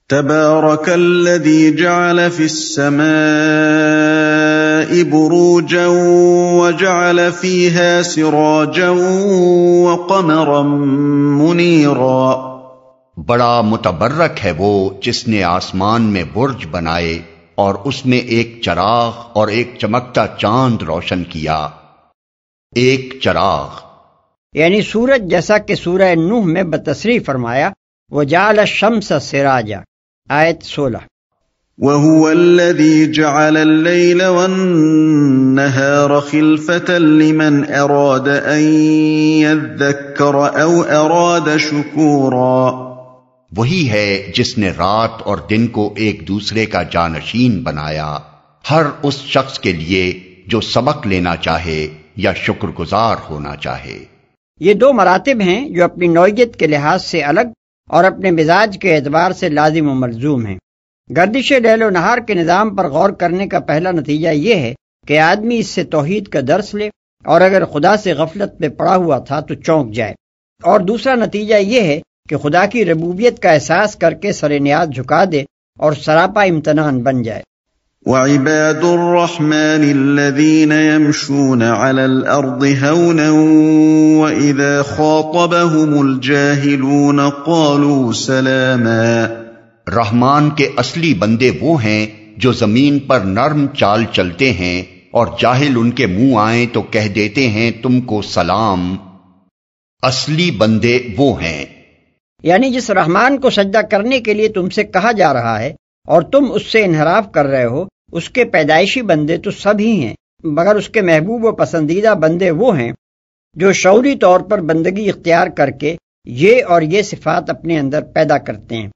تبارك الذي جعل في السماء بروجا وجعل فيها سراجا وقمرا منيرا۔ بڑا متبرک ہے وہ جس نے آسمان میں برج بنائے اور اس میں ایک چراغ اور ایک چمکتا چاند روشن کیا۔ ایک چراغ یعنی سورج، جیسا کہ سورہ نوح میں بتصریح فرمایا، وَجَعَلَ الشَّمْسَ سِرَاجًا، آیت 16۔ وَهُوَ الَّذِي جَعَلَ اللَّيْلَ وَالنَّهَارَ خِلْفَةً لِمَنْ أَرَادَ أَنْ يَذَّكَّرَ أَوْ أَرَادَ شُكُورًا۔ وہی ہے جس نے رات اور دن کو ایک دوسرے کا جانشین بنایا، ہر اس شخص کے لیے جو سبق لینا چاہے یا شکر گزار ہونا چاہے۔ یہ دو مراتب ہیں جو اپنی نوعیت کے لحاظ سے الگ اور اپنے مزاج کے اعتبار سے لازم و ملزوم ہیں۔ گردش لیل و نہار کے نظام پر غور کرنے کا پہلا نتیجہ یہ ہے کہ آدمی اس سے توحید کا درس لے، اور اگر خدا سے غفلت میں پڑا ہوا تھا تو چونک جائے، اور دوسرا نتیجہ یہ ہے کہ خدا کی ربوبیت کا احساس کر کے سر نیاز جھکا دے اور سراپا امتنان بن جائے۔ وَعِبَادُ الرَّحْمَنِ الَّذِينَ يَمْشُونَ عَلَى الْأَرْضِ هَوْنًا وَإِذَا خَاطَبَهُمُ الْجَاهِلُونَ قَالُوا سَلَامًا۔ رحمان کے اصلی بندے وہ ہیں جو زمین پر نرم چال چلتے ہیں، اور جاہل ان کے منہ آئیں تو کہہ دیتے ہیں تم کو سلام۔ اصلی بندے وہ ہیں، یعنی جس رحمان کو سجدہ کرنے کے لیے تم سے کہا جا رہا ہے اور تم اس سے انحراف کر رہے ہو، اس کے پیدائشی بندے تو سب ہی ہیں، مگر اس کے محبوب و پسندیدہ بندے وہ ہیں جو شعوری طور پر بندگی اختیار کر کے یہ اور یہ صفات اپنے اندر پیدا کرتے ہیں۔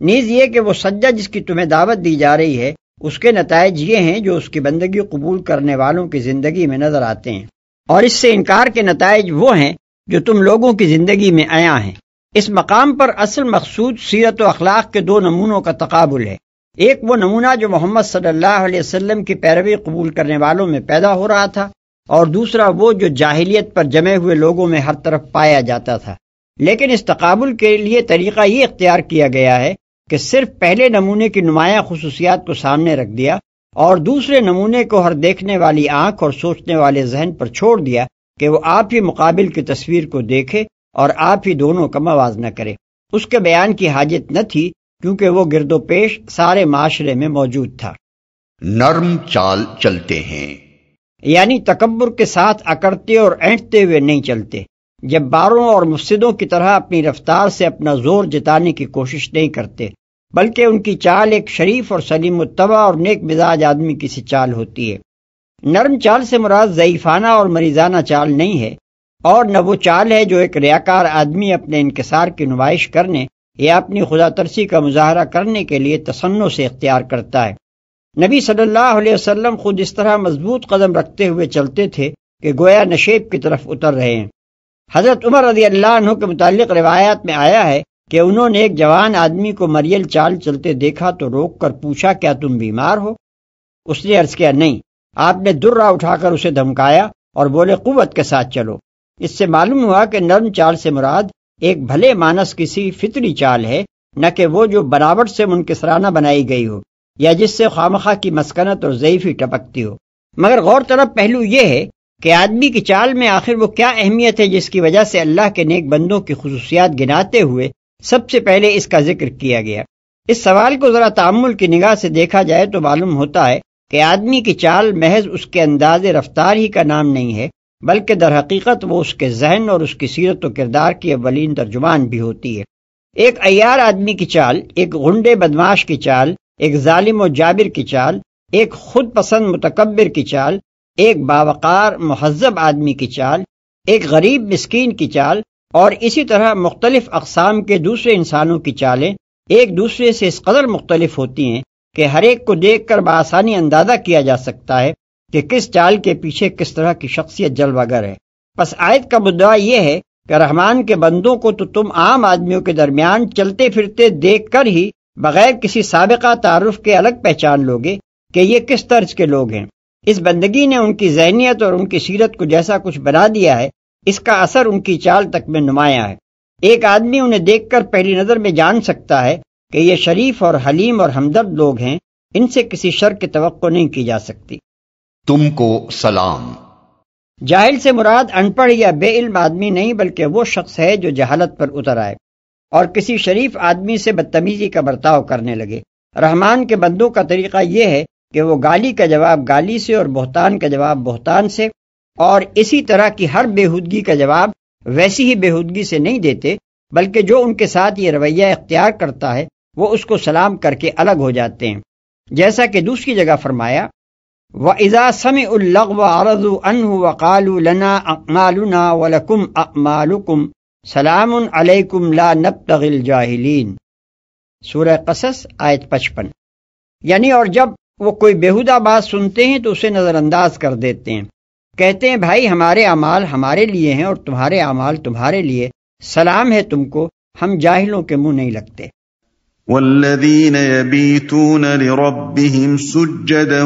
نیز یہ کہ وہ سجدہ جس کی تمہیں دعوت دی جا رہی ہے، اس کے نتائج یہ ہیں جو اس کی بندگی قبول کرنے والوں کی زندگی میں نظر آتے ہیں، اور اس سے انکار کے نتائج وہ ہیں جو تم لوگوں کی زندگی میں عیاں ہیں۔ اس مقام پر اصل مقصود سیرت و اخلاق کے دو نمونوں کا تقابل ہے۔ ایک وہ نمونہ جو محمد صلی اللہ علیہ وسلم کی پیروی قبول کرنے والوں میں پیدا ہو رہا تھا، اور دوسرا وہ جو جاہلیت پر جمے ہوئے لوگوں میں ہر طرف پایا جاتا تھا۔ لیکن اس تقابل کے لیے طریقہ یہ اختیار کیا گیا ہے کہ صرف پہلے نمونے کی نمایاں خصوصیات کو سامنے رکھ دیا اور دوسرے نمونے کو ہر دیکھنے والی آنکھ اور سوچنے والے ذہن پر چھوڑ دیا کہ وہ آپ ہی مقابل کی تصویر کو دیکھے اور آپ ہی دونوں کا موازنہ کرے۔ اس کے بیان کی حاجت نہ تھی کیونکہ وہ گرد و پیش سارے معاشرے میں موجود تھا۔ نرم چال چلتے ہیں، یعنی تکبر کے ساتھ اکڑتے اور اینٹتے ہوئے نہیں چلتے، جباروں اور مفسدوں کی طرح اپنی رفتار سے اپنا زور جتانے کی کوشش نہیں کرتے، بلکہ ان کی چال ایک شریف اور سلیم الطبع اور نیک مزاج آدمی کی سی چال ہوتی ہے۔ نرم چال سے مراد ضعیفانہ اور مریضانہ چال نہیں ہے، اور نہ وہ چال ہے جو ایک ریاکار آدمی اپنے انکسار کی نمائش کرنے یا اپنی خدا ترسی کا مظاہرہ کرنے کے لیے تصنع سے اختیار کرتا ہے۔ نبی صلی اللہ علیہ وسلم خود اس طرح مضبوط قدم رکھتے ہوئے چلتے تھے کہ گویا نشیب کی طرف اتر رہے ہیں۔ حضرت عمر رضی اللہ عنہ کے متعلق روایات میں آیا ہے کہ انہوں نے ایک جوان آدمی کو مریل چال چلتے دیکھا تو روک کر پوچھا کیا تم بیمار ہو؟ اس نے عرض کیا نہیں۔ آپ نے درہ اٹھا کر اسے دھمکایا اور بولے قوت کے ساتھ چلو۔ اس سے معلوم ہوا کہ نرم چال سے مراد ایک بھلے مانس کسی فطری چال ہے، نہ کہ وہ جو بناوٹ سے منکسرانہ بنائی گئی ہو یا جس سے خوامخواہ کی مسکنت اور ضعیفی ٹپکتی ہو۔ مگر غور طلب پہلو یہ ہے کہ آدمی کی چال میں آخر وہ کیا اہمیت ہے جس کی وجہ سے اللہ کے نیک بندوں کی خصوصیات گناتے ہوئے سب سے پہلے اس کا ذکر کیا گیا۔ اس سوال کو ذرا تأمل کی نگاہ سے دیکھا جائے تو معلوم ہوتا ہے کہ آدمی کی چال محض اس کے انداز رفتار ہی کا نام نہیں ہے، بلکہ در حقیقت وہ اس کے ذہن اور اس کی سیرت و کردار کی اولین ترجمان بھی ہوتی ہے۔ ایک عیار آدمی کی چال، ایک غنڈے بدماش کی چال، ایک ظالم و جابر کی چال، ایک خود پسند متکبر کی چال، ایک باوقار مہذب آدمی کی چال، ایک غریب مسکین کی چال، اور اسی طرح مختلف اقسام کے دوسرے انسانوں کی چالیں ایک دوسرے سے اس قدر مختلف ہوتی ہیں کہ ہر ایک کو دیکھ کر بآسانی اندازہ کیا جا سکتا ہے کہ کس چال کے پیچھے کس طرح کی شخصیت جلوہ گر ہے۔ پس آیت کا مدعا یہ ہے کہ رحمان کے بندوں کو تو تم عام آدمیوں کے درمیان چلتے پھرتے دیکھ کر ہی بغیر کسی سابقہ تعارف کے الگ پہچان لوگے کہ یہ کس طرز کے لوگ ہیں۔ اس بندگی نے ان کی ذہنیت اور ان کی سیرت کو جیسا کچھ بنا دیا ہے، اس کا اثر ان کی چال تک میں نمایاں ہے۔ ایک آدمی انہیں دیکھ کر پہلی نظر میں جان سکتا ہے کہ یہ شریف اور حلیم اور ہمدرد لوگ ہیں، ان سے کسی شر کی توقع نہیں کی جا سکتی۔ تم کو سلام۔ جاہل سے مراد ان پڑھ یا بے علم آدمی نہیں، بلکہ وہ شخص ہے جو جہالت پر اتر آئے اور کسی شریف آدمی سے بدتمیزی کا برتاؤ کرنے لگے۔ رحمان کے بندوں کا طریقہ یہ ہے کہ وہ گالی کا جواب گالی سے اور بہتان کا جواب بہتان سے، اور اسی طرح کی ہر بےہودگی کا جواب ویسی ہی بےہودگی سے نہیں دیتے، بلکہ جو ان کے ساتھ یہ رویہ اختیار کرتا ہے وہ اس کو سلام کر کے الگ ہو جاتے ہیں، جیسا کہ دوسری جگہ فرمایا وَإِذَا سَمِعُوا اللَّغْوَ عَرَضُوا عَنْهُ وَقَالُوا لَنَا أَعْمَالُنَا وَلَكُمْ أَعْمَالُكُمْ سَلَامٌ عَلَيْكُمْ لَا نَبْتَغِي الْجَاهِلِينَ، سورہ قصص آیت 55۔ یعنی اور جب وہ کوئی بیہودہ بات سنتے ہیں تو اسے نظر انداز کر دیتے ہیں، کہتے ہیں بھائی ہمارے اعمال ہمارے لیے ہیں اور تمہارے اعمال تمہارے لیے، سلام ہے تم کو، ہم جاہلوں کے منہ نہیں لگتے۔ والذین یبیتون لربهم سجدا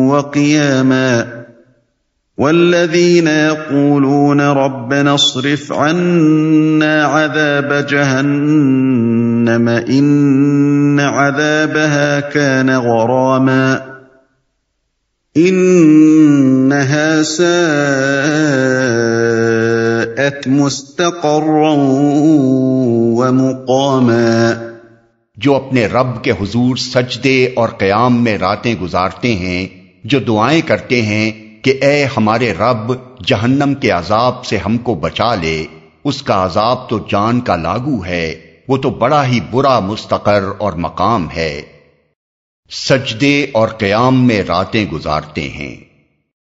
وقیاما والذین یقولون ربنا اصرف عنا عذاب جہنم ان عذابها كان غراما انها ساءت مستقرا ومقاما، جو اپنے رب کے حضور سجدے اور قیام میں راتیں گزارتے ہیں، جو دعائیں کرتے ہیں کہ اے ہمارے رب جہنم کے عذاب سے ہم کو بچا لے، اس کا عذاب تو جان کا لاگو ہے، وہ تو بڑا ہی برا مستقر اور مقام ہے۔ سجدے اور قیام میں راتیں گزارتے ہیں،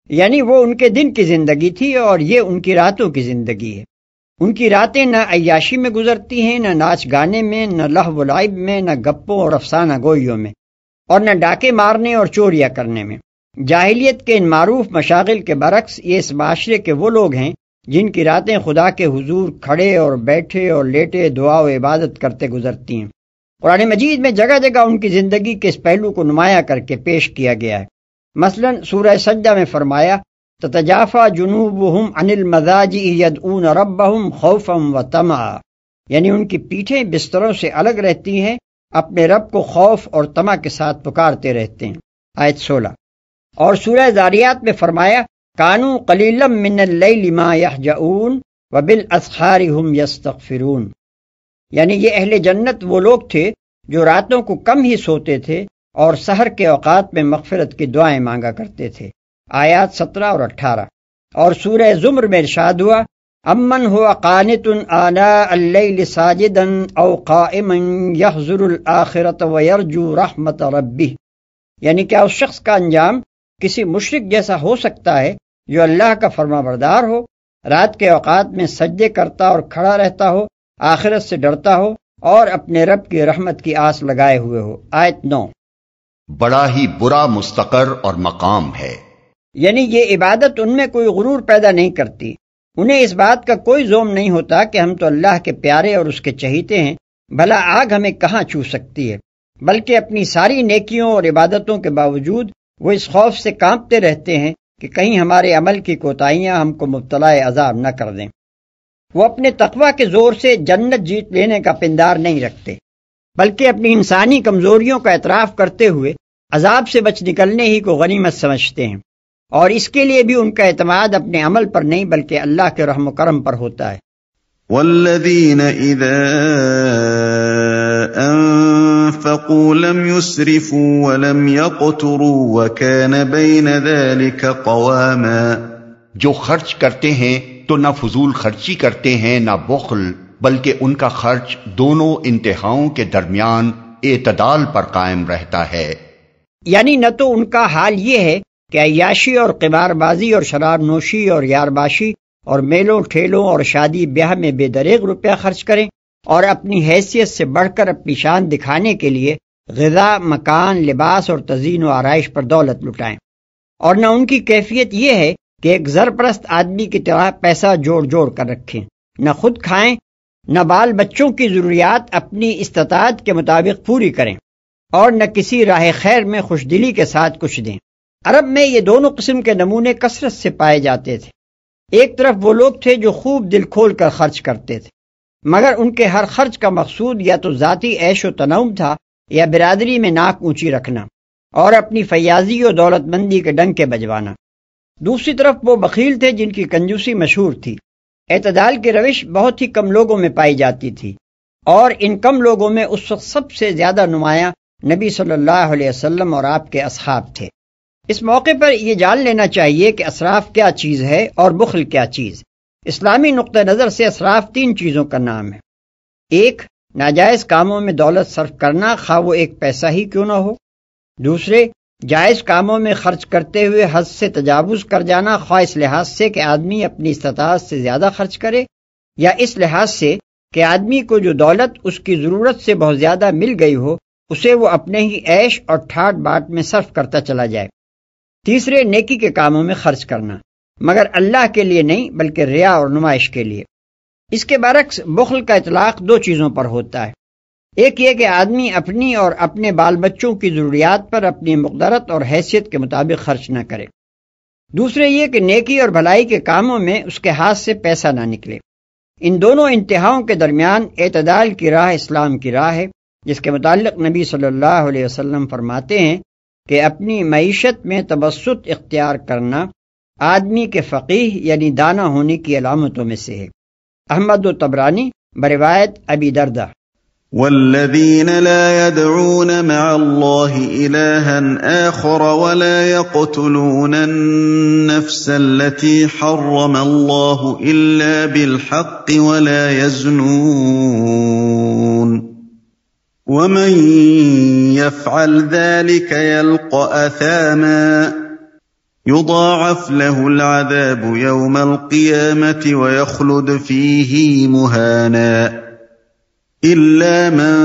یعنی وہ ان کے دن کی زندگی تھی اور یہ ان کی راتوں کی زندگی ہے۔ ان کی راتیں نہ عیاشی میں گزرتی ہیں، نہ ناچ گانے میں، نہ لہو و لعب میں، نہ گپوں اور افسانہ گوئیوں میں، اور نہ ڈاکے مارنے اور چوریاں کرنے میں۔ جاہلیت کے ان معروف مشاغل کے برعکس یہ اس معاشرے کے وہ لوگ ہیں جن کی راتیں خدا کے حضور کھڑے اور بیٹھے اور لیٹے دعا و عبادت کرتے گزرتی ہیں۔ قرآن مجید میں جگہ جگہ ان کی زندگی کے اس پہلو کو نمایاں کر کے پیش کیا گیا ہے۔ مثلا سورہ سجدہ میں فرمایا تتجافى جنوبهم عن المضاجع يدعون ربهم خوفا وطمعا، یعنی ان کی پیٹھیں بستروں سے الگ رہتی ہیں، اپنے رب کو خوف اور طمع کے ساتھ پکارتے رہتے ہیں، آیت 16۔ اور سورہ ذاریات میں فرمایا كانوا قليلا من الليل ما يهجعون وبالاسحار هم يستغفرون، یعنی یہ اہل جنت وہ لوگ تھے جو راتوں کو کم ہی سوتے تھے اور سحر کے اوقات میں مغفرت کی دعائیں مانگا کرتے تھے، آیات 17 اور 18۔ اور سورہ زمر میں ارشاد ہوا امن هو قانت آناء اللیل ساجدا او قائما یحذر الآخرة ویرجو رحمت ربہ، یعنی کیا اس شخص کا انجام کسی مشرک جیسا ہو سکتا ہے جو اللہ کا فرما بردار ہو، رات کے اوقات میں سجدے کرتا اور کھڑا رہتا ہو، آخرت سے ڈرتا ہو اور اپنے رب کی رحمت کی آس لگائے ہوئے ہو، آیت 9۔ بڑا ہی برا مستقر اور مقام ہے، یعنی یہ عبادت ان میں کوئی غرور پیدا نہیں کرتی، انہیں اس بات کا کوئی زوم نہیں ہوتا کہ ہم تو اللہ کے پیارے اور اس کے چہیتے ہیں، بھلا آگ ہمیں کہاں چھو سکتی ہے، بلکہ اپنی ساری نیکیوں اور عبادتوں کے باوجود وہ اس خوف سے کانپتے رہتے ہیں کہ کہیں ہمارے عمل کی کوتاہیاں ہم کو مبتلا عذاب نہ کر دیں۔ وہ اپنے تقویٰ کے زور سے جنت جیت لینے کا پندار نہیں رکھتے، بلکہ اپنی انسانی کمزوریوں کا اعتراف کرتے ہوئے عذاب سے بچ نکلنے ہی کو غنیمت سمجھتے ہیں، اور اس کے لیے بھی ان کا اعتماد اپنے عمل پر نہیں بلکہ اللہ کے رحم و کرم پر ہوتا ہے۔ والذین اذا انفقوا لم يسرفوا ولم يقتروا وكان بين ذلك قواما، جو خرچ کرتے ہیں تو نہ فضول خرچی کرتے ہیں نہ بخل، بلکہ ان کا خرچ دونوں انتہاؤں کے درمیان اعتدال پر قائم رہتا ہے۔ یعنی نہ تو ان کا حال یہ ہے کہ عیاشی اور قمار بازی اور شراب نوشی اور یارباشی اور میلوں ٹھیلوں اور شادی بیاہ میں بے دریغ روپیہ خرچ کریں اور اپنی حیثیت سے بڑھ کر اپنی شان دکھانے کے لیے غذا، مکان، لباس اور تزئین و آرائش پر دولت لٹائیں، اور نہ ان کی کیفیت یہ ہے کہ ایک زر پرست آدمی کی طرح پیسہ جوڑ جوڑ کر رکھیں، نہ خود کھائیں، نہ بال بچوں کی ضروریات اپنی استطاعت کے مطابق پوری کریں، اور نہ کسی راہ خیر میں خوش دلی کے ساتھ کچھ دیں۔ عرب میں یہ دونوں قسم کے نمونے کثرت سے پائے جاتے تھے۔ ایک طرف وہ لوگ تھے جو خوب دل کھول کر خرچ کرتے تھے، مگر ان کے ہر خرچ کا مقصود یا تو ذاتی عیش و تنعم تھا یا برادری میں ناک اونچی رکھنا اور اپنی فیاضی و دولت مندی کے ڈنکے بجوانا۔ دوسری طرف وہ بخیل تھے جن کی کنجوسی مشہور تھی۔ اعتدال کی روش بہت ہی کم لوگوں میں پائی جاتی تھی، اور ان کم لوگوں میں اس وقت سب سے زیادہ نمایاں نبی صلی اللہ علیہ وسلم اور آپ کے اصحاب تھے۔ اس موقع پر یہ جان لینا چاہیے کہ اسراف کیا چیز ہے اور بخل کیا چیز۔ اسلامی نقطہ نظر سے اسراف 3 چیزوں کا نام ہے۔ 1، ناجائز کاموں میں دولت صرف کرنا، خواہ وہ 1 پیسہ ہی کیوں نہ ہو۔ دوسرے، جائز کاموں میں خرچ کرتے ہوئے حد سے تجاوز کر جانا، خواہ اس لحاظ سے کہ آدمی اپنی استطاعت سے زیادہ خرچ کرے، یا اس لحاظ سے کہ آدمی کو جو دولت اس کی ضرورت سے بہت زیادہ مل گئی ہو اسے وہ اپنے ہی عیش اور ٹھاٹ باٹ میں صرف کرتا چلا جائے۔ تیسرے، نیکی کے کاموں میں خرچ کرنا، مگر اللہ کے لیے نہیں بلکہ ریا اور نمائش کے لیے۔ اس کے برعکس بخل کا اطلاق 2 چیزوں پر ہوتا ہے۔ ایک یہ کہ آدمی اپنی اور اپنے بال بچوں کی ضروریات پر اپنی مقدرت اور حیثیت کے مطابق خرچ نہ کرے۔ دوسرے یہ کہ نیکی اور بھلائی کے کاموں میں اس کے ہاتھ سے پیسہ نہ نکلے۔ ان دونوں انتہاؤں کے درمیان اعتدال کی راہ اسلام کی راہ ہے، جس کے متعلق نبی صلی اللہ علیہ وسلم فرماتے ہیں کہ اپنی معیشت میں توسط اختیار کرنا آدمی کے فقیہ یعنی دانا ہونے کی علامتوں میں سے ہے۔ احمد و طبرانی بروایت ابی دردہ۔ والذين لا يدعون مع الله إلها آخر ولا يقتلون النفس التي حرم الله إلا بالحق ولا يزنون ومن يفعل ذلك يلقى أثاما يضاعف له العذاب يوم القيامة ويخلد فيه مهانا إلا من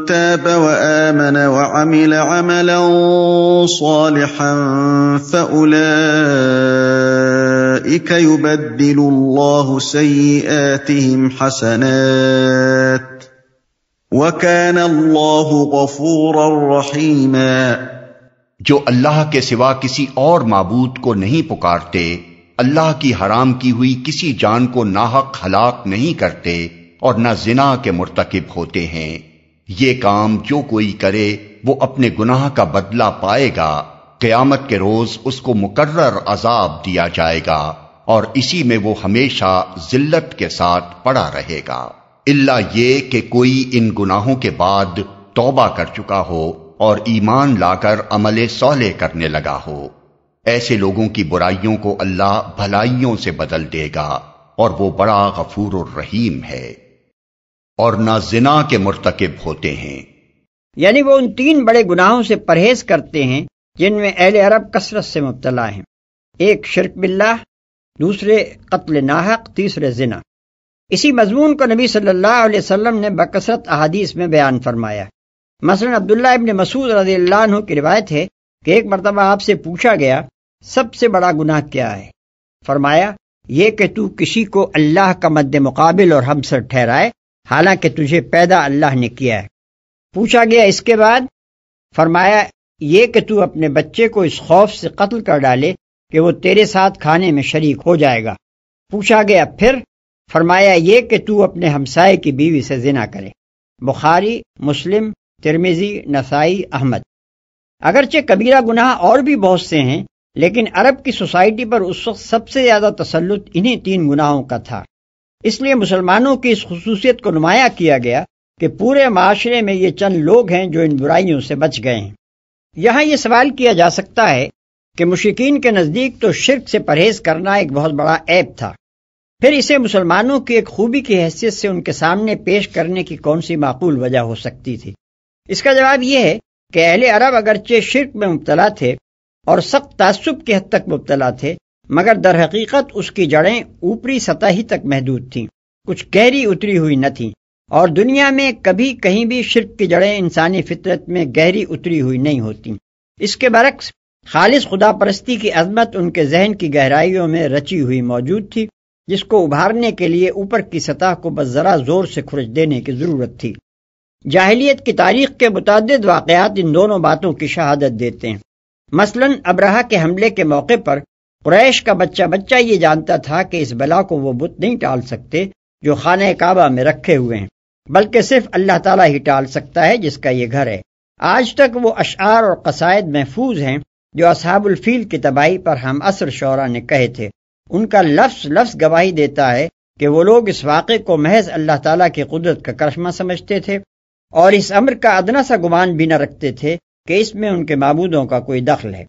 تاب وآمن وعمل عملا صالحا فأولئك يبدل الله سيئاتهم حسنات وكان الله غفورا رحيما۔ جو اللہ کے سوا کسی اور معبود کو نہیں پکارتے، اللہ کی حرام کی ہوئی کسی جان کو ناحق ہلاک نہیں کرتے اور نہ زنا کے مرتکب ہوتے ہیں، یہ کام جو کوئی کرے وہ اپنے گناہ کا بدلہ پائے گا، قیامت کے روز اس کو مقرر عذاب دیا جائے گا اور اسی میں وہ ہمیشہ ذلت کے ساتھ پڑا رہے گا، الا یہ کہ کوئی ان گناہوں کے بعد توبہ کر چکا ہو اور ایمان لا کر عمل صالح کرنے لگا ہو۔ ایسے لوگوں کی برائیوں کو اللہ بھلائیوں سے بدل دے گا اور وہ بڑا غفور الرحیم ہے۔ اور نہ زنا کے مرتکب ہوتے ہیں، یعنی وہ ان 3 بڑے گناہوں سے پرہیز کرتے ہیں جن میں اہل عرب کثرت سے مبتلا ہیں۔ 1 شرک باللہ، دوسرے قتل ناحق، تیسرے زنا۔ اسی مضمون کو نبی صلی اللہ علیہ وسلم نے بکثرت احادیث میں بیان فرمایا۔ مثلا عبداللہ ابن مسعود رضی اللہ عنہ کی روایت ہے کہ ایک مرتبہ آپ سے پوچھا گیا سب سے بڑا گناہ کیا ہے؟ فرمایا یہ کہ تو کسی کو اللہ کا مد مقابل اور ہمسر ٹھہرائے حالانکہ تجھے پیدا اللہ نے کیا ہے۔ پوچھا گیا اس کے بعد؟ فرمایا یہ کہ تو اپنے بچے کو اس خوف سے قتل کر ڈالے کہ وہ تیرے ساتھ کھانے میں شریک ہو جائے گا۔ پوچھا گیا پھر؟ فرمایا یہ کہ تو اپنے ہمسائے کی بیوی سے زنا کرے۔ بخاری، مسلم، ترمذی، نسائی، احمد۔ اگرچہ کبیرہ گناہ اور بھی بہت سے ہیں، لیکن عرب کی سوسائٹی پر اس وقت سب سے زیادہ تسلط انہی 3 گناہوں کا تھا۔ اس لیے مسلمانوں کی اس خصوصیت کو نمایاں کیا گیا کہ پورے معاشرے میں یہ چند لوگ ہیں جو ان برائیوں سے بچ گئے ہیں۔ یہاں یہ سوال کیا جا سکتا ہے کہ مشرکین کے نزدیک تو شرک سے پرہیز کرنا ایک بہت بڑا عیب تھا، پھر اسے مسلمانوں کی ایک خوبی کی حیثیت سے ان کے سامنے پیش کرنے کی کون سی معقول وجہ ہو سکتی تھی؟ اس کا جواب یہ ہے کہ اہل عرب اگرچہ شرک میں مبتلا تھے اور سخت تعصب کی حد تک مبتلا تھے، مگر در حقیقت اس کی جڑیں اوپری سطح ہی تک محدود تھیں، کچھ گہری اتری ہوئی نہ تھیں، اور دنیا میں کبھی کہیں بھی شرک کی جڑیں انسانی فطرت میں گہری اتری ہوئی نہیں ہوتی۔ اس کے برعکس خالص خدا پرستی کی عظمت ان کے ذہن کی گہرائیوں میں رچی ہوئی موجود تھی، جس کو ابھارنے کے لیے اوپر کی سطح کو بس ذرا زور سے کھرچ دینے کی ضرورت تھی۔ جاہلیت کی تاریخ کے متعدد واقعات ان دونوں باتوں کی شہادت دیتے ہیں۔ مثلا ابرہہ کے حملے کے موقع پر قریش کا بچہ یہ جانتا تھا کہ اس بلا کو وہ بت نہیں ٹال سکتے، جو خانہ کعبہ میں رکھے ہوئے ہیں، بلکہ صرف اللہ تعالیٰ ہی ٹال سکتا ہے جس کا یہ گھر ہے۔ آج تک وہ اشعار اور قصائد محفوظ ہیں جو اصحاب الفیل کی تباہی پر ہم عصر شعراء نے کہے تھے۔ ان کا لفظ لفظ گواہی دیتا ہے کہ وہ لوگ اس واقعے کو محض اللہ تعالیٰ کی قدرت کا کرشمہ سمجھتے تھے اور اس امر کا ادنا سا گمان بھی نہ رکھتے تھے کہ اس میں ان کے معبودوں کا کوئی دخل ہے۔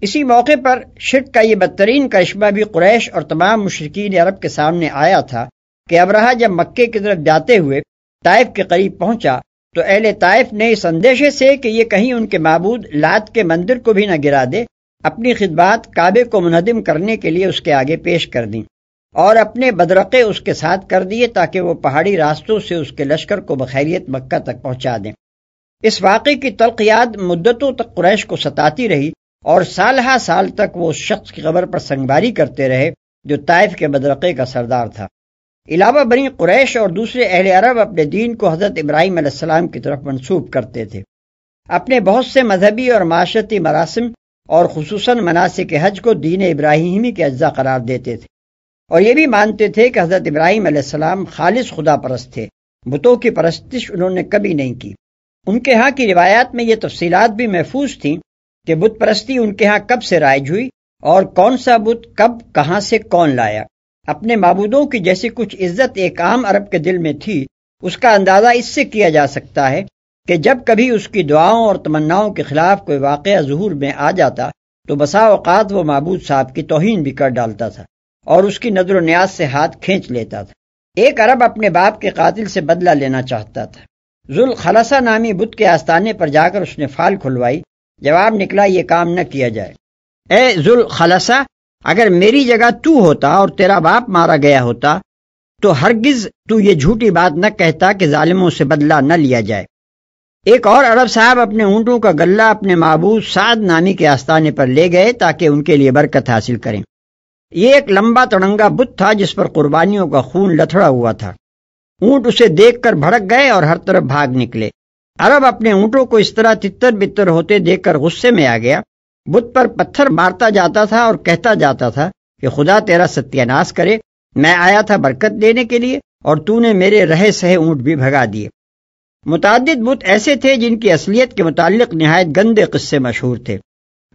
اسی موقع پر شرک کا یہ بدترین کرشمہ بھی قریش اور تمام مشرکین عرب کے سامنے آیا تھا کہ ابرہہ جب مکے کی طرف جاتے ہوئے طائف کے قریب پہنچا تو اہل طائف نے اس اندیشے سے کہ یہ کہیں ان کے معبود لات کے مندر کو بھی نہ گرا دے، اپنی خدمات کعبے کو منہدم کرنے کے لیے اس کے آگے پیش کر دیں اور اپنے بدرقے اس کے ساتھ کر دیے تاکہ وہ پہاڑی راستوں سے اس کے لشکر کو بخیریت مکہ تک پہنچا دیں۔ اس واقعے کی تلخ یاد مدتوں تک قریش کو ستاتی رہی اور سالہ سال تک وہ اس شخص کی قبر پر سنگباری کرتے رہے جو طائف کے بدرقے کا سردار تھا۔ علاوہ بنی قریش اور دوسرے اہل عرب اپنے دین کو حضرت ابراہیم علیہ السلام کی طرف منسوب کرتے تھے۔ اپنے بہت سے مذہبی اور معاشرتی مراسم اور خصوصاً مناسک حج کو دین ابراہیمی کے اجزاء قرار دیتے تھے اور یہ بھی مانتے تھے کہ حضرت ابراہیم علیہ السلام خالص خدا پرست تھے، بتوں کی پرستش انہوں نے کبھی نہیں کی۔ ان کے ہاں کی روایات میں یہ تفصیلات بھی محفوظ تھیں کہ بت پرستی ان کے ہاں کب سے رائج ہوئی اور کون سا بت کب کہاں سے کون لایا۔ اپنے معبودوں کی جیسی کچھ عزت ایک عام عرب کے دل میں تھی، اس کا اندازہ اس سے کیا جا سکتا ہے کہ جب کبھی اس کی دعاؤں اور تمناؤں کے خلاف کوئی واقعہ ظہور میں آ جاتا تو بسا اوقات وہ معبود صاحب کی توہین بھی کر ڈالتا تھا اور اس کی نظر و نیاز سے ہاتھ کھینچ لیتا تھا۔ ایک عرب اپنے باپ کے قاتل سے بدلہ لینا چاہتا تھا۔ ذوالخلصہ نامی بت کے آستانے پر جا کر اس نے فال کھلوائی، جواب نکلا یہ کام نہ کیا جائے۔ اے ذوالخلصہ، اگر میری جگہ تو ہوتا اور تیرا باپ مارا گیا ہوتا تو ہرگز تو یہ جھوٹی بات نہ کہتا کہ ظالموں سے بدلہ نہ لیا جائے۔ ایک اور عرب صاحب اپنے اونٹوں کا غلہ اپنے معبود سعد نامی کے آستانے پر لے گئے تاکہ ان کے لیے برکت حاصل کریں۔ یہ ایک لمبا تڑنگا بت تھا جس پر قربانیوں کا خون لتھڑا ہوا تھا۔ اونٹ اسے دیکھ کر بھڑک گئے اور ہر طرف بھاگ نکلے۔ عرب اپنے اونٹوں کو اس طرح تتر بتر ہوتے دیکھ کر غصے میں آ گیا، بت پر پتھر مارتا جاتا تھا اور کہتا جاتا تھا کہ خدا تیرا ستیہ ناش کرے، میں آیا تھا برکت دینے کے لیے اور تو نے میرے رہے سہے اونٹ بھی بھگا دیے۔ متعدد بت ایسے تھے جن کی اصلیت کے متعلق نہایت گندے قصے مشہور تھے،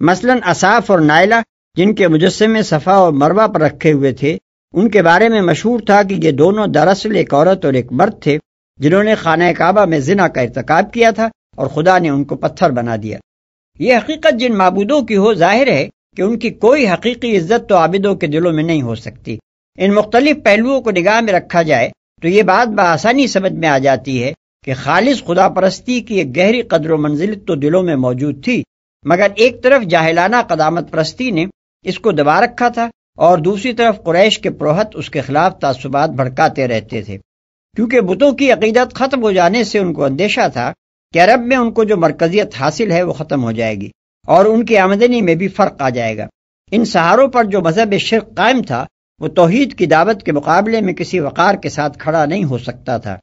مثلا اصاف اور نائلہ جن کے مجسمے صفا اور مروہ پر رکھے ہوئے تھے، ان کے بارے میں مشہور تھا کہ یہ دونوں دراصل ایک عورت اور ایک مرد تھے جنہوں نے خانہ کعبہ میں زنا کا ارتکاب کیا تھا اور خدا نے ان کو پتھر بنا دیا۔ یہ حقیقت جن معبودوں کی ہو، ظاہر ہے کہ ان کی کوئی حقیقی عزت تو عابدوں کے دلوں میں نہیں ہو سکتی۔ ان مختلف پہلوؤں کو نگاہ میں رکھا جائے تو یہ بات بآسانی سمجھ میں آ جاتی ہے کہ خالص خدا پرستی کی ایک گہری قدر و منزلت تو دلوں میں موجود تھی، مگر ایک طرف جاہلانہ قدامت پرستی نے اس کو دبا رکھا تھا اور دوسری طرف قریش کے پروہت اس کے خلاف تعصبات بھڑکاتے رہتے تھے، کیونکہ بتوں کی عقیدت ختم ہو جانے سے ان کو اندیشہ تھا کہ عرب میں ان کو جو مرکزیت حاصل ہے وہ ختم ہو جائے گی اور ان کی آمدنی میں بھی فرق آ جائے گا۔ ان سہاروں پر جو مذہب شرک قائم تھا وہ توحید کی دعوت کے مقابلے میں کسی وقار کے ساتھ کھڑا نہیں ہو سکتا تھا۔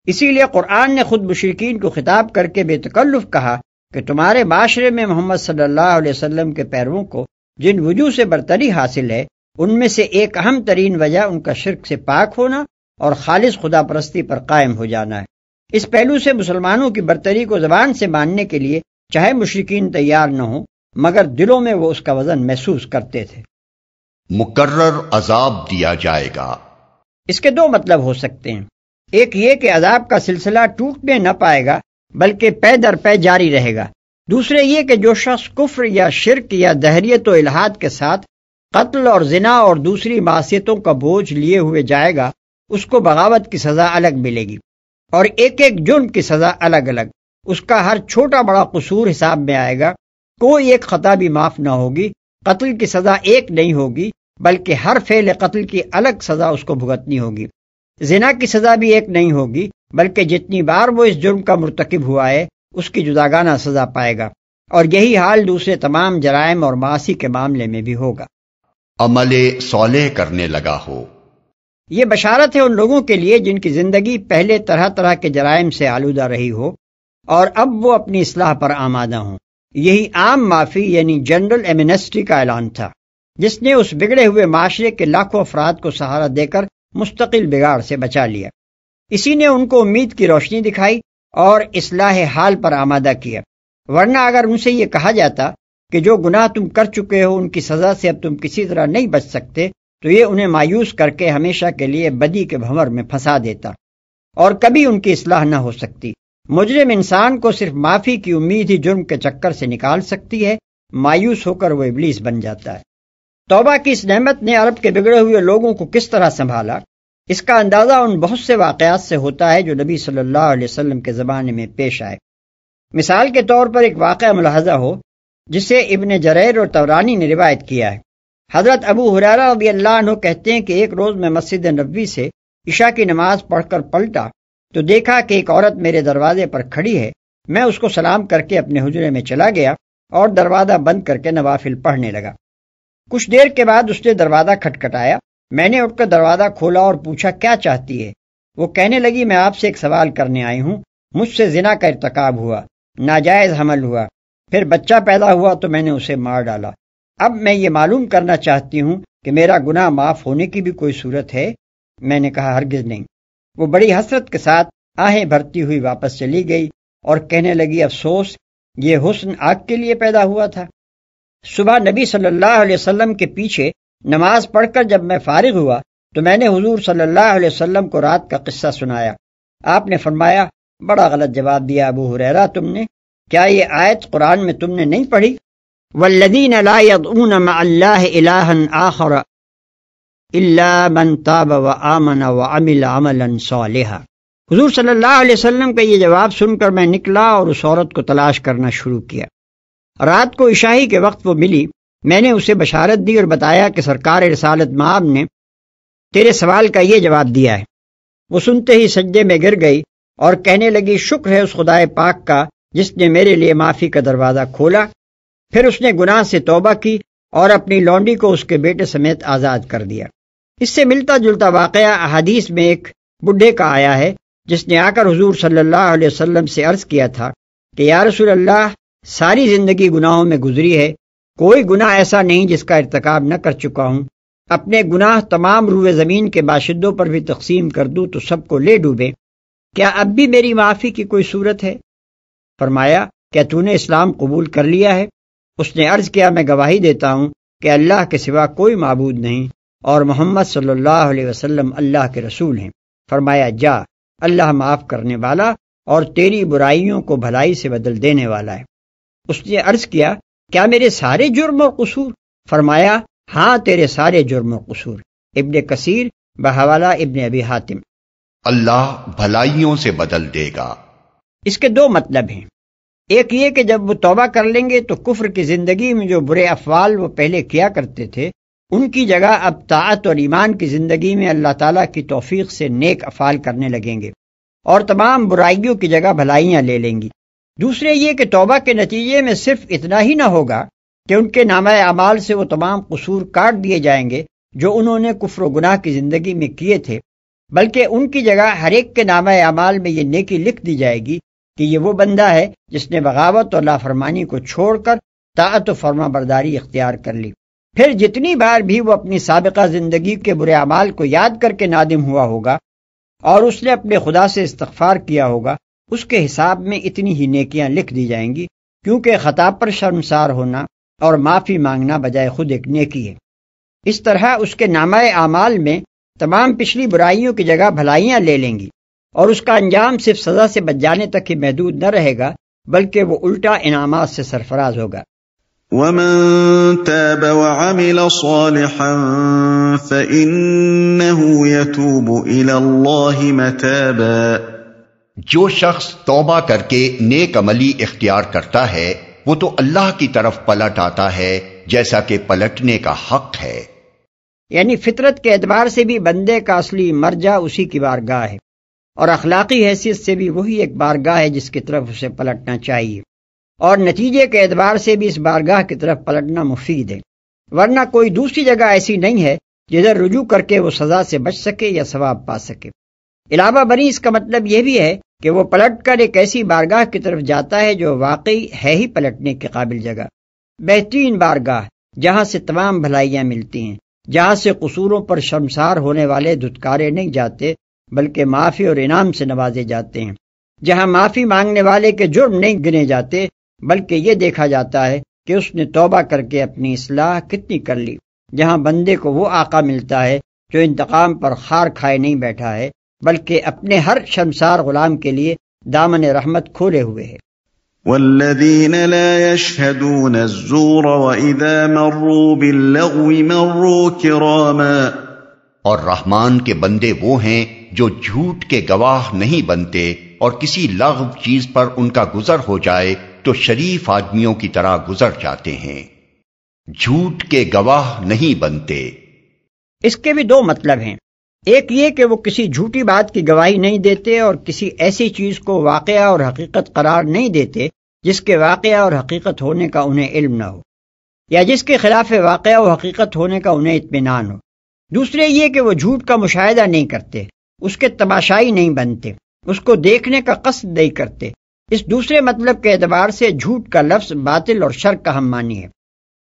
اسی لیے قرآن نے خود مشرکین کو خطاب کر کے بے تکلف کہا کہ تمہارے معاشرے میں محمد صلی اللہ علیہ وسلم کے پیرووں کو جن وجوہ سے برتری حاصل ہے ان میں سے ایک اہم ترین وجہ ان کا شرک سے پاک ہونا اور خالص خدا پرستی پر قائم ہو جانا ہے۔ اس پہلو سے مسلمانوں کی برتری کو زبان سے ماننے کے لیے چاہے مشرکین تیار نہ ہوں مگر دلوں میں وہ اس کا وزن محسوس کرتے تھے۔ مقرر عذاب دیا جائے گا۔ اس کے دو مطلب ہو سکتے ہیں، ایک یہ کہ عذاب کا سلسلہ ٹوٹنے نہ پائے گا بلکہ پے در پے جاری رہے گا، دوسرے یہ کہ جو شخص کفر یا شرک یا دہریت و الحاد کے ساتھ قتل اور زنا اور دوسری معصیتوں کا بوجھ لیے ہوئے جائے گا اس کو بغاوت کی سزا الگ ملے گی اور ایک ایک جرم کی سزا الگ الگ، اس کا ہر چھوٹا بڑا قصور حساب میں آئے گا، کوئی ایک خطا بھی معاف نہ ہوگی، قتل کی سزا ایک نہیں ہوگی بلکہ ہر فعل قتل کی الگ سزا اس کو بھگتنی ہوگی، زنا کی سزا بھی ایک نہیں ہوگی بلکہ جتنی بار وہ اس جرم کا مرتکب ہوا ہے اس کی جداگانہ سزا پائے گا، اور یہی حال دوسرے تمام جرائم اور معاصی کے معاملے میں بھی ہوگا۔ عمل صالح کرنے لگا ہو۔ یہ بشارت ہے ان لوگوں کے لیے جن کی زندگی پہلے طرح طرح کے جرائم سے آلودہ رہی ہو اور اب وہ اپنی اصلاح پر آمادہ ہوں۔ یہی عام معافی یعنی جنرل ایمنسٹی کا اعلان تھا جس نے اس بگڑے ہوئے معاشرے کے لاکھوں افراد کو سہارا دے کر مستقل بگاڑ سے بچا لیا۔ اسی نے ان کو امید کی روشنی دکھائی اور اصلاح حال پر آمادہ کیا، ورنہ اگر ان سے یہ کہا جاتا کہ جو گناہ تم کر چکے ہو ان کی سزا سے اب تم کسی طرح نہیں بچ سکتے، تو یہ انہیں مایوس کر کے ہمیشہ کے لیے بدی کے بھنور میں پھنسا دیتا اور کبھی ان کی اصلاح نہ ہو سکتی۔ مجرم انسان کو صرف معافی کی امید ہی جرم کے چکر سے نکال سکتی ہے، مایوس ہو کر وہ ابلیس بن جاتا ہے۔ توبہ کی اس نعمت نے عرب کے بگڑے ہوئے لوگوں کو کس طرح سنبھالا، اس کا اندازہ ان بہت سے واقعات سے ہوتا ہے جو نبی صلی اللہ علیہ وسلم کے زمانے میں پیش آئے۔ مثال کے طور پر ایک واقعہ ملاحظہ ہو جسے ابن جریر اور طبرانی نے روایت کیا ہے۔ حضرت ابو ہریرہ رضی اللہ عنہ کہتے ہیں کہ ایک روز میں مسجد نبوی سے عشاء کی نماز پڑھ کر پلٹا تو دیکھا کہ ایک عورت میرے دروازے پر کھڑی ہے۔ میں اس کو سلام کر کے اپنے حجرے میں چلا گیا اور دروازہ بند کر کے نوافل پڑھنے لگا۔ کچھ دیر کے بعد اس نے دروازہ کھٹکھٹایا۔ میں نے اٹھ کر دروازہ کھولا اور پوچھا کیا چاہتی ہے؟ وہ کہنے لگی میں آپ سے ایک سوال کرنے آئی ہوں، مجھ سے زنا کا ارتکاب ہوا، ناجائز حمل ہوا، پھر بچہ پیدا ہوا تو میں نے اسے مار ڈالا۔ اب میں یہ معلوم کرنا چاہتی ہوں کہ میرا گناہ معاف ہونے کی بھی کوئی صورت ہے؟ میں نے کہا ہرگز نہیں۔ وہ بڑی حسرت کے ساتھ آہیں بھرتی ہوئی واپس چلی گئی اور کہنے لگی افسوس، یہ حسن آگ کے لیے پیدا ہوا تھا۔ صبح نبی صلی اللہ علیہ وسلم کے پیچھے نماز پڑھ کر جب میں فارغ ہوا تو میں نے حضور صلی اللہ علیہ وسلم کو رات کا قصہ سنایا۔ آپ نے فرمایا بڑا غلط جواب دیا ابو ہریرہ تم نے، کیا یہ آیت قرآن میں تم نے نہیں پڑھی؟ والذین لا يدعون مع اللہ الہا آخر الا من تاب وآمن وعمل عملا صالحا۔ حضور صلی اللہ علیہ وسلم کا یہ جواب سن کر میں نکلا اور اس عورت کو تلاش کرنا شروع کیا۔ رات کو عشاء کے وقت وہ ملی، میں نے اسے بشارت دی اور بتایا کہ سرکار رسالت مآب نے تیرے سوال کا یہ جواب دیا ہے۔ وہ سنتے ہی سجدے میں گر گئی اور کہنے لگی شکر ہے اس خدائے پاک کا جس نے میرے لیے معافی کا دروازہ کھولا۔ پھر اس نے گناہ سے توبہ کی اور اپنی لونڈی کو اس کے بیٹے سمیت آزاد کر دیا۔ اس سے ملتا جلتا واقعہ احادیث میں ایک بڈھے کا آیا ہے جس نے آ کر حضور صلی اللہ علیہ وسلم سے عرض کیا تھا کہ یا رسول اللہ، ساری زندگی گناہوں میں گزری ہے، کوئی گناہ ایسا نہیں جس کا ارتکاب نہ کر چکا ہوں، اپنے گناہ تمام روئے زمین کے باشندوں پر بھی تقسیم کر دوں تو سب کو لے ڈوبے، کیا اب بھی میری معافی کی کوئی صورت ہے؟ فرمایا کیا تو نے اسلام قبول کر لیا ہے؟ اس نے عرض کیا میں گواہی دیتا ہوں کہ اللہ کے سوا کوئی معبود نہیں اور محمد صلی اللہ علیہ وسلم اللہ کے رسول ہیں۔ فرمایا جا، اللہ معاف کرنے والا اور تیری برائیوں کو بھلائی سے بدل دینے والا ہے۔ اس نے عرض کیا کیا میرے سارے جرم اور قصور؟ فرمایا ہاں تیرے سارے جرم اور قصور۔ ابن کثیر بحوالہ ابن ابی حاتم۔ اللہ بھلائیوں سے بدل دے گا۔ اس کے دو مطلب ہیں، ایک یہ کہ جب وہ توبہ کر لیں گے تو کفر کی زندگی میں جو برے افعال وہ پہلے کیا کرتے تھے ان کی جگہ اب طاعت اور ایمان کی زندگی میں اللہ تعالیٰ کی توفیق سے نیک افعال کرنے لگیں گے اور تمام برائیوں کی جگہ بھلائیاں لے لیں گی۔ دوسرے یہ کہ توبہ کے نتیجے میں صرف اتنا ہی نہ ہوگا کہ ان کے نامہ اعمال سے وہ تمام قصور کاٹ دیے جائیں گے جو انہوں نے کفر و گناہ کی زندگی میں کیے تھے، بلکہ ان کی جگہ ہر ایک کے نامہ اعمال میں یہ نیکی لکھ دی جائے گی کہ یہ وہ بندہ ہے جس نے بغاوت اور نافرمانی کو چھوڑ کر طاعت و فرما برداری اختیار کر لی۔ پھر جتنی بار بھی وہ اپنی سابقہ زندگی کے برے اعمال کو یاد کر کے نادم ہوا ہوگا اور اس نے اپنے خدا سے استغفار کیا ہوگا، اس کے حساب میں اتنی ہی نیکیاں لکھ دی جائیں گی، کیونکہ خطا پر شرمسار ہونا اور معافی مانگنا بجائے خود ایک نیکی ہے۔ اس طرح اس کے نامہ اعمال میں تمام پچھلی برائیوں کی جگہ بھلائیاں لے لیں گی اور اس کا انجام صرف سزا سے بچ جانے تک ہی محدود نہ رہے گا بلکہ وہ الٹا انعامات سے سرفراز ہوگا۔ وَمَن تَابَ وَعَمِلَ صَالِحًا فَإِنَّهُ يَتُوبُ إِلَى اللَّهِ مَتَابًا۔ جو شخص توبہ کر کے نیک عملی اختیار کرتا ہے وہ تو اللہ کی طرف پلٹ آتا ہے جیسا کہ پلٹنے کا حق ہے۔ یعنی فطرت کے اعتبار سے بھی بندے کا اصلی مرجع اسی کی بارگاہ ہے اور اخلاقی حیثیت سے بھی وہی ایک بارگاہ ہے جس کی طرف اسے پلٹنا چاہیے، اور نتیجے کے اعتبار سے بھی اس بارگاہ کی طرف پلٹنا مفید ہے، ورنہ کوئی دوسری جگہ ایسی نہیں ہے جدھر رجوع کر کے وہ سزا سے بچ سکے یا ثواب پا سکے۔ علاوہ بری اس کا مطلب یہ بھی ہے کہ وہ پلٹ کر ایک ایسی بارگاہ کی طرف جاتا ہے جو واقعی ہے ہی پلٹنے کے قابل جگہ، بہترین بارگاہ جہاں سے تمام بھلائیاں ملتی ہیں، جہاں سے قصوروں پر شرمسار ہونے والے دھتکارے نہیں جاتے بلکہ معافی اور انعام سے نوازے جاتے ہیں، جہاں معافی مانگنے والے کے جرم نہیں گنے جاتے بلکہ یہ دیکھا جاتا ہے کہ اس نے توبہ کر کے اپنی اصلاح کتنی کر لی، جہاں بندے کو وہ آقا ملتا ہے جو انتقام پر خار کھائے نہیں بیٹھا ہے بلکہ اپنے ہر شرمسار غلام کے لیے دامن رحمت کھولے ہوئے ہے۔ والذین لا يشهدون الزور وإذا مروا باللغو مروا کراما، اور رحمان کے بندے وہ ہیں جو جھوٹ کے گواہ نہیں بنتے اور کسی لغو چیز پر ان کا گزر ہو جائے تو شریف آدمیوں کی طرح گزر جاتے ہیں، جھوٹ کے گواہ نہیں بنتے۔ اس کے بھی دو مطلب ہیں، ایک یہ کہ وہ کسی جھوٹی بات کی گواہی نہیں دیتے اور کسی ایسی چیز کو واقعہ اور حقیقت قرار نہیں دیتے جس کے واقعہ اور حقیقت ہونے کا انہیں علم نہ ہو، یا جس کے خلاف واقعہ و حقیقت ہونے کا انہیں اطمینان ہو۔ دوسرے یہ کہ وہ جھوٹ کا مشاہدہ نہیں کرتے، اس کے تماشائی نہیں بنتے، اس کو دیکھنے کا قصد نہیں کرتے۔ اس دوسرے مطلب کے اعتبار سے جھوٹ کا لفظ باطل اور شر کا ہم معنی ہے۔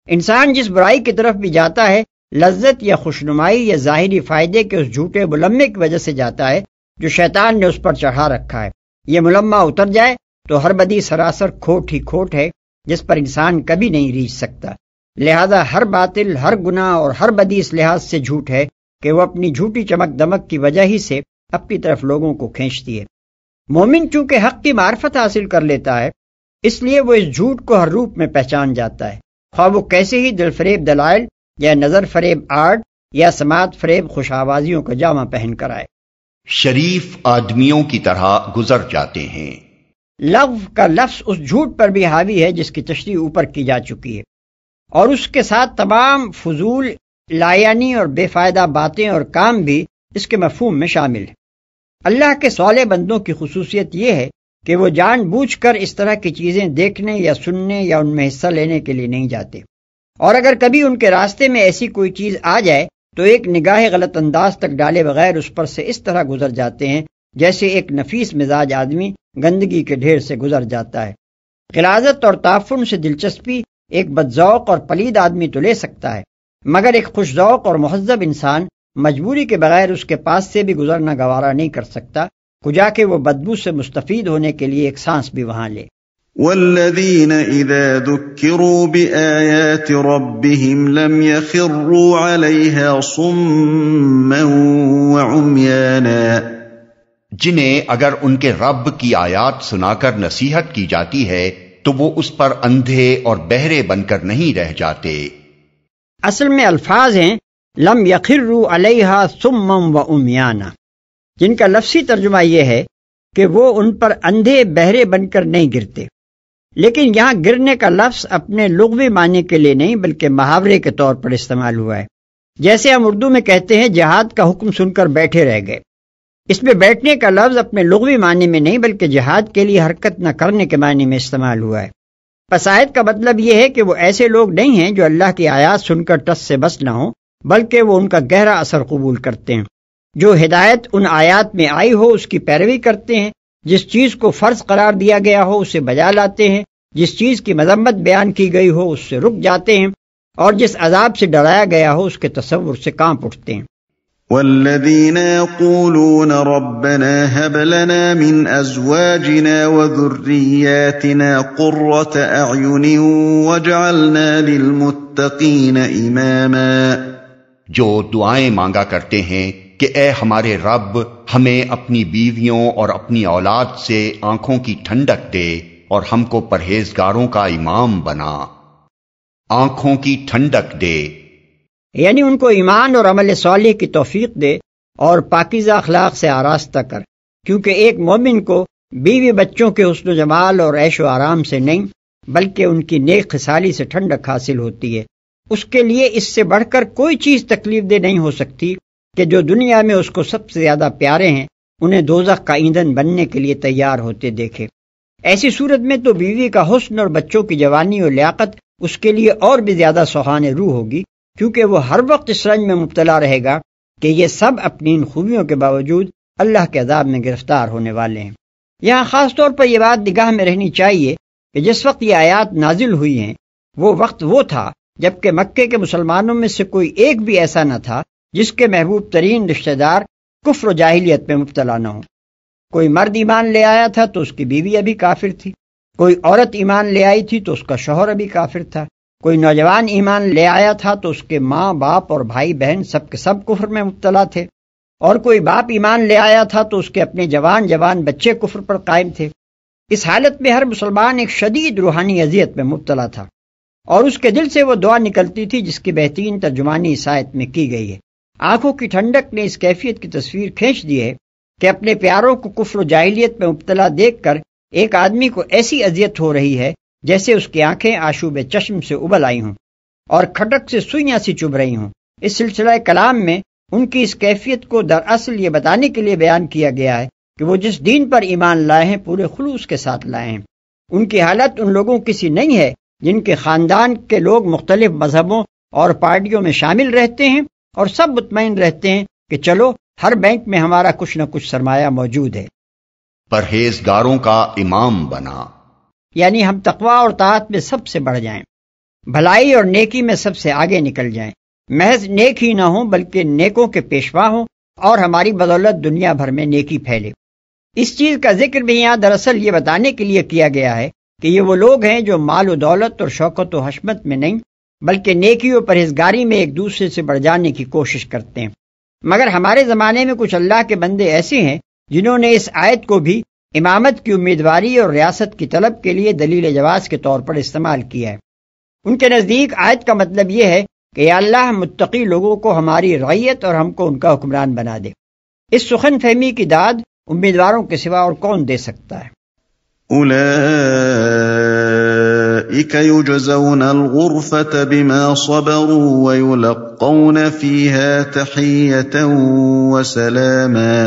انسان جس برائی کی طرف بھی جاتا ہے لذت یا خوشنمائی یا ظاہری فائدے کے اس جھوٹے ملمے کی وجہ سے جاتا ہے جو شیطان نے اس پر چڑھا رکھا ہے۔ یہ ملمہ اتر جائے تو ہر بدی سراسر کھوٹ ہی کھوٹ ہے جس پر انسان کبھی نہیں ریچھ سکتا۔ لہذا ہر باطل، ہر گناہ اور ہر بدی اس لحاظ سے جھوٹ ہے کہ وہ اپنی جھوٹی چمک دمک کی وجہ ہی سے اپنی طرف لوگوں کو کھینچتی ہے۔ مومن چونکہ حق کی معرفت حاصل کر لیتا ہے اس لیے وہ اس جھوٹ کو ہر روپ میں پہچان جاتا ہے، خواہ وہ کیسے ہی دل فریب دلائل یا نظر فریب آرٹ یا سماعت فریب خوش آوازیوں کا جامہ پہن کر آئے۔ شریف آدمیوں کی طرح گزر جاتے ہیں۔ لغو کا لفظ اس جھوٹ پر بھی حاوی ہے جس کی تشریح اوپر کی جا چکی ہے، اور اس کے ساتھ تمام فضول، لایانی اور بے فائدہ باتیں اور کام بھی اس کے مفہوم میں شامل ہیں۔ اللہ کے صالح بندوں کی خصوصیت یہ ہے کہ وہ جان بوجھ کر اس طرح کی چیزیں دیکھنے یا سننے یا ان میں حصہ لینے کے لیے نہیں جاتے، اور اگر کبھی ان کے راستے میں ایسی کوئی چیز آ جائے تو ایک نگاہ غلط انداز تک ڈالے بغیر اس پر سے اس طرح گزر جاتے ہیں جیسے ایک نفیس مزاج آدمی گندگی کے ڈھیر سے گزر جاتا ہے۔ غلاظت اور تعفن سے دلچسپی ایک بدذوق اور پلید آدمی تو لے سکتا ہے، مگر ایک خوش ذوق اور مہذب انسان مجبوری کے بغیر اس کے پاس سے بھی گزرنا گوارا نہیں کر سکتا، کجا کہ وہ بدبو سے مستفید ہونے کے لیے ایک سانس بھی وہاں لے۔ والذین اذا ذکروا بآیات ربهم لم يخروا علیہا صما وعمیانا، جنہیں اگر ان کے رب کی آیات سنا کر نصیحت کی جاتی ہے تو وہ اس پر اندھے اور بہرے بن کر نہیں رہ جاتے۔ اصل میں الفاظ ہیں لم یخروا علیہا صما وعمیانا، جن کا لفظی ترجمہ یہ ہے کہ وہ ان پر اندھے بہرے بن کر نہیں گرتے، لیکن یہاں گرنے کا لفظ اپنے لغوی معنی کے لیے نہیں بلکہ محاورے کے طور پر استعمال ہوا ہے، جیسے ہم اردو میں کہتے ہیں جہاد کا حکم سن کر بیٹھے رہ گئے۔ اس میں بیٹھنے کا لفظ اپنے لغوی معنی میں نہیں بلکہ جہاد کے لیے حرکت نہ کرنے کے معنی میں استعمال ہوا ہے۔ پس آیت کا مطلب یہ ہے کہ وہ ایسے لوگ نہیں ہیں جو اللہ کی آیات سن کر ٹس سے بس نہ ہوں، بلکہ وہ ان کا گہرا اثر قبول کرتے ہیں۔ جو ہدایت ان آیات میں آئی ہو اس کی پیروی کرتے ہیں، جس چیز کو فرض قرار دیا گیا ہو اسے بجا لاتے ہیں، جس چیز کی مذمت بیان کی گئی ہو اس سے رک جاتے ہیں، اور جس عذاب سے ڈرایا گیا ہو اس کے تصور سے کانپ اٹھتے ہیں۔ والذین یقولون ربنا هب لنا من ازواجنا وذریاتنا قرة اعین واجعلنا للمتقین اماما، جو دعائیں مانگا کرتے ہیں کہ اے ہمارے رب ہمیں اپنی بیویوں اور اپنی اولاد سے آنکھوں کی ٹھنڈک دے اور ہم کو پرہیزگاروں کا امام بنا۔ آنکھوں کی ٹھنڈک دے یعنی ان کو ایمان اور عمل صالح کی توفیق دے اور پاکیزہ اخلاق سے آراستہ کر، کیونکہ ایک مومن کو بیوی بچوں کے حسن و جمال اور عیش و آرام سے نہیں بلکہ ان کی نیک خصالی سے ٹھنڈک حاصل ہوتی ہے۔ اس کے لیے اس سے بڑھ کر کوئی چیز تکلیف دہ نہیں ہو سکتی کہ جو دنیا میں اس کو سب سے زیادہ پیارے ہیں انہیں دوزخ کا ایندھن بننے کے لیے تیار ہوتے دیکھے۔ ایسی صورت میں تو بیوی کا حسن اور بچوں کی جوانی اور لیاقت اس کے لیے اور بھی زیادہ سوہان روح ہوگی، کیونکہ وہ ہر وقت اس رنج میں مبتلا رہے گا کہ یہ سب اپنی ان خوبیوں کے باوجود اللہ کے عذاب میں گرفتار ہونے والے ہیں۔ یہاں خاص طور پر یہ بات نگاہ میں رہنی چاہیے کہ جس وقت یہ آیات نازل ہوئی ہیں وہ وقت وہ تھا جبکہ مکے کے مسلمانوں میں سے کوئی ایک بھی ایسا نہ تھا جس کے محبوب ترین رشتہ دار کفر و جاہلیت میں مبتلا نہ ہوں۔ کوئی مرد ایمان لے آیا تھا تو اس کی بیوی ابھی کافر تھی، کوئی عورت ایمان لے آئی تھی تو اس کا شوہر ابھی کافر تھا، کوئی نوجوان ایمان لے آیا تھا تو اس کے ماں باپ اور بھائی بہن سب کے سب کفر میں مبتلا تھے، اور کوئی باپ ایمان لے آیا تھا تو اس کے اپنے جوان بچے کفر پر قائم تھے۔ اس حالت میں ہر مسلمان ایک شدید روحانی اذیت میں مبتلا تھا، اور اس کے دل سے وہ دعا نکلتی تھی جس کی بہترین ترجمانی اس آیت میں کی گئی ہے۔ آنکھوں کی ٹھنڈک نے اس کیفیت کی تصویر کھینچ دی ہے کہ اپنے پیاروں کو کفر و جاہلیت میں مبتلا دیکھ کر ایک آدمی کو ایسی اذیت ہو رہی ہے جیسے اس کی آنکھیں آشوب چشم سے ابل آئی ہوں اور کھٹک سے سوئیاں سی چبھ رہی ہوں۔ اس سلسلہ کلام میں ان کی اس کیفیت کو دراصل یہ بتانے کے لیے بیان کیا گیا ہے کہ وہ جس دین پر ایمان لائے ہیں پورے خلوص کے ساتھ لائے ہیں۔ ان کی حالت ان لوگوں کی سی نہیں ہے جن کے خاندان کے لوگ مختلف مذہبوں اور پارٹیوں میں شامل رہتے ہیں اور سب مطمئن رہتے ہیں کہ چلو ہر بینک میں ہمارا کچھ نہ کچھ سرمایہ موجود ہے۔ پرہیزگاروں کا امام بنا، یعنی ہم تقویٰ اور طاعت میں سب سے بڑھ جائیں، بھلائی اور نیکی میں سب سے آگے نکل جائیں، محض نیک ہی نہ ہوں بلکہ نیکوں کے پیشوا ہوں اور ہماری بدولت دنیا بھر میں نیکی پھیلے۔ اس چیز کا ذکر بھی یہاں دراصل یہ بتانے کے لیے کیا گیا ہے کہ یہ وہ لوگ ہیں جو مال و دولت اور شوکت و حشمت میں نہیں بلکہ نیکی و پرہیزگاری میں ایک دوسرے سے بڑھ جانے کی کوشش کرتے ہیں۔ مگر ہمارے زمانے میں کچھ اللہ کے بندے ایسے ہیں جنہوں نے اس آیت کو بھی امامت کی امیدواری اور ریاست کی طلب کے لیے دلیل جواز کے طور پر استعمال کیا ہے۔ ان کے نزدیک آیت کا مطلب یہ ہے کہ یا اللہ متقی لوگوں کو ہماری رعیت اور ہم کو ان کا حکمران بنا دے۔ اس سخن فہمی کی داد امیدواروں کے سوا اور کون دے سکتا ہے؟ أولئك يجزون الغرفة بما صبروا ويلقون فيها تحية وسلاما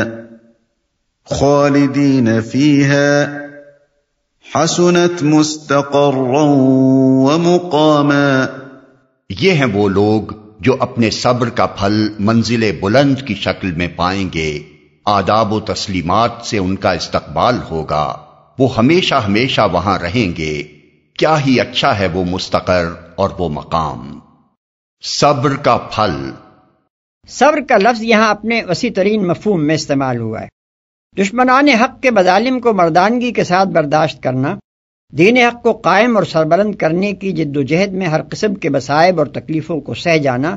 خالدين فيها حسنت مستقرا ومقاما۔ یہ ہیں وہ لوگ جو اپنے صبر کا پھل منزل بلند کی شکل میں پائیں گے، آداب و تسلیمات سے ان کا استقبال ہوگا، وہ ہمیشہ ہمیشہ وہاں رہیں گے، کیا ہی اچھا ہے وہ مستقر اور وہ مقام۔ صبر کا پھل، صبر کا لفظ یہاں اپنے وسیع ترین مفہوم میں استعمال ہوا ہے۔ دشمنان حق کے مظالم کو مردانگی کے ساتھ برداشت کرنا، دین حق کو قائم اور سربلند کرنے کی جد و جہد میں ہر قسم کے مصائب اور تکلیفوں کو سہ جانا،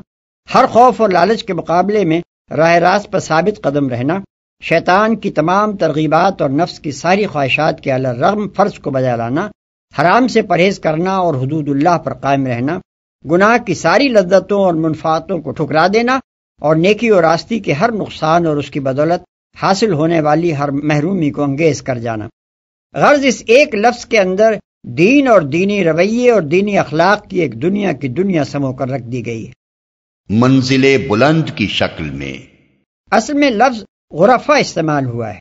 ہر خوف اور لالچ کے مقابلے میں راہ راست پر ثابت قدم رہنا، شیطان کی تمام ترغیبات اور نفس کی ساری خواہشات کے علی الرغم فرض کو بجا لانا، حرام سے پرہیز کرنا اور حدود اللہ پر قائم رہنا، گناہ کی ساری لذتوں اور منفعتوں کو ٹھکرا دینا اور نیکی اور راستی کے ہر نقصان اور اس کی بدولت حاصل ہونے والی ہر محرومی کو انگیز کر جانا۔ غرض اس ایک لفظ کے اندر دین اور دینی رویے اور دینی اخلاق کی ایک دنیا کی دنیا سمو کر رکھ دی گئی ہے۔ منزل بلند کی شکل میں، اصل میں لفظ غرفہ استعمال ہوا ہے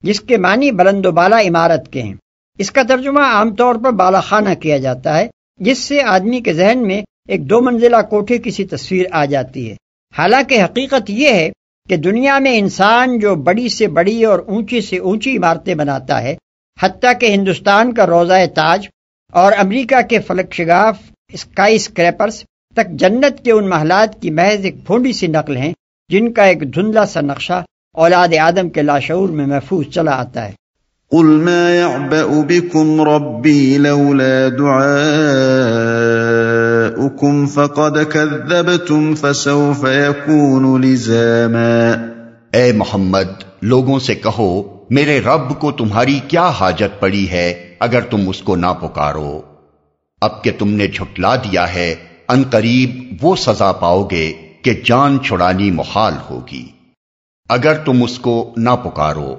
جس کے معنی بلند و بالا عمارت کے ہیں۔ اس کا ترجمہ عام طور پر بالا خانہ کیا جاتا ہے، جس سے آدمی کے ذہن میں ایک 2 منزلہ کوٹھے کی سی تصویر آ جاتی ہے۔ حالانکہ حقیقت یہ ہے کہ دنیا میں انسان جو بڑی سے بڑی اور اونچی سے اونچی عمارتیں بناتا ہے، حتیٰ کہ ہندوستان کا روضہ تاج اور امریکہ کے فلک شگاف اسکائی اسکریپرز تک جنت کے ان محلات کی محض ایک پھونڈی سی نقل ہیں جن کا ایک دھندلا سا نقشہ اولاد آدم کے لاشعور میں محفوظ چلا آتا ہے۔ قل ما يعبأ بكم ربي لولا دعاؤكم فقد كذبتم فسوف يكون لزاما۔ اے محمد، لوگوں سے کہو میرے رب کو تمہاری کیا حاجت پڑی ہے اگر تم اس کو نہ پکارو، اب کہ تم نے جھٹلا دیا ہے ان قریب وہ سزا پاؤ گے کہ جان چھڑانی محال ہوگی اگر تم اس کو نہ پکارو۔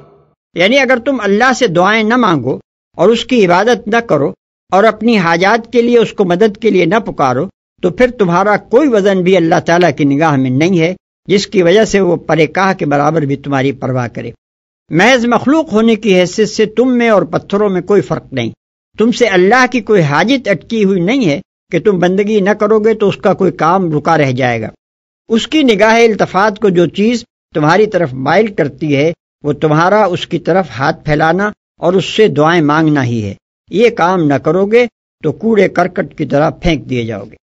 یعنی اگر تم اللہ سے دعائیں نہ مانگو اور اس کی عبادت نہ کرو اور اپنی حاجات کے لیے اس کو مدد کے لیے نہ پکارو تو پھر تمہارا کوئی وزن بھی اللہ تعالیٰ کی نگاہ میں نہیں ہے جس کی وجہ سے وہ پرے کاہ کے برابر بھی تمہاری پرواہ کرے۔ محض مخلوق ہونے کی حیثیت سے تم میں اور پتھروں میں کوئی فرق نہیں، تم سے اللہ کی کوئی حاجت اٹکی ہوئی نہیں ہے کہ تم بندگی نہ کرو گے تو اس کا کوئی کام رکا رہ جائے گا۔ اس کی نگاہ التفات کو جو چیز تمہاری طرف مائل کرتی ہے وہ تمہارا اس کی طرف ہاتھ پھیلانا اور اس سے دعائیں مانگنا ہی ہے۔ یہ کام نہ کرو گے تو کوڑے کرکٹ کی طرح پھینک دیے جاؤ گے۔